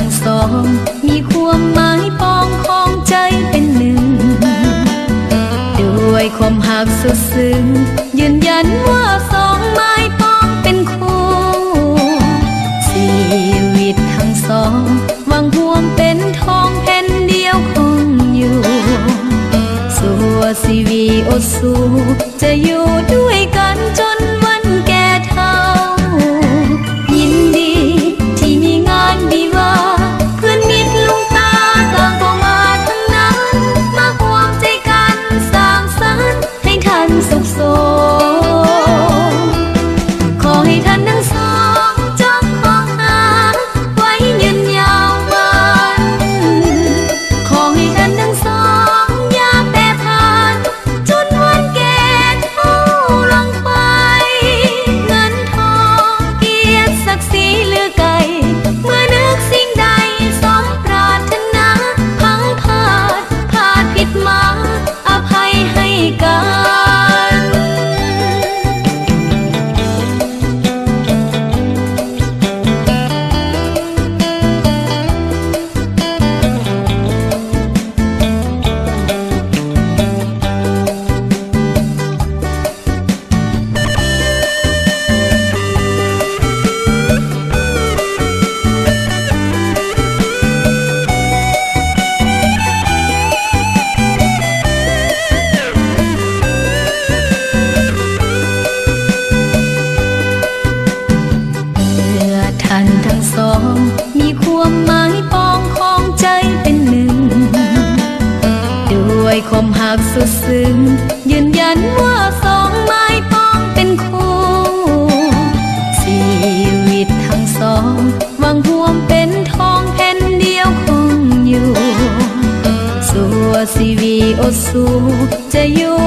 ทั้งสองมีความหมายปองของใจเป็นหนึ่งด้วยความหักสุดซึ้งยืนยันว่าสองไม้ปองเป็นคู่ชีวิตทั้งสองหวังห่วงเป็นทองแผ่นเดียวคงอยู่สัวชีวิตอดสู้จะอยู่ด้วยกันจนวันแก่เฒ่ายินดีที่มีงานวิวาเพื่อนมิตรลุงตาต่างก็มาทั้งนั้นมาห่วงใจกันสร้างสรรค์ให้ท่านสุขสมขอให้ท่านทั้งสองจงคงหาไว้ยืนยาววันขอให้ท่านทั้งสองอย่าแปรผันจนวันแก่เฒ่าลงไปเงินทองเกียรติศักดิ์ศรีเหลือไกลเมื่อนึกสิ่งใดสมปรารถนาพังพลาดผิดมาอภัยให้กัน ท่านทั้งสองมีความหมายปองของใจเป็นหนึ่งด้วยความหักสุดซึ้งยืนยันว่าสองไม้ปองเป็นคู่ชีวิตทั้งสองหวังห่วงเป็นทองแผ่นเดียวคงอยู่สัวชีวิตอดสู้จะอยู่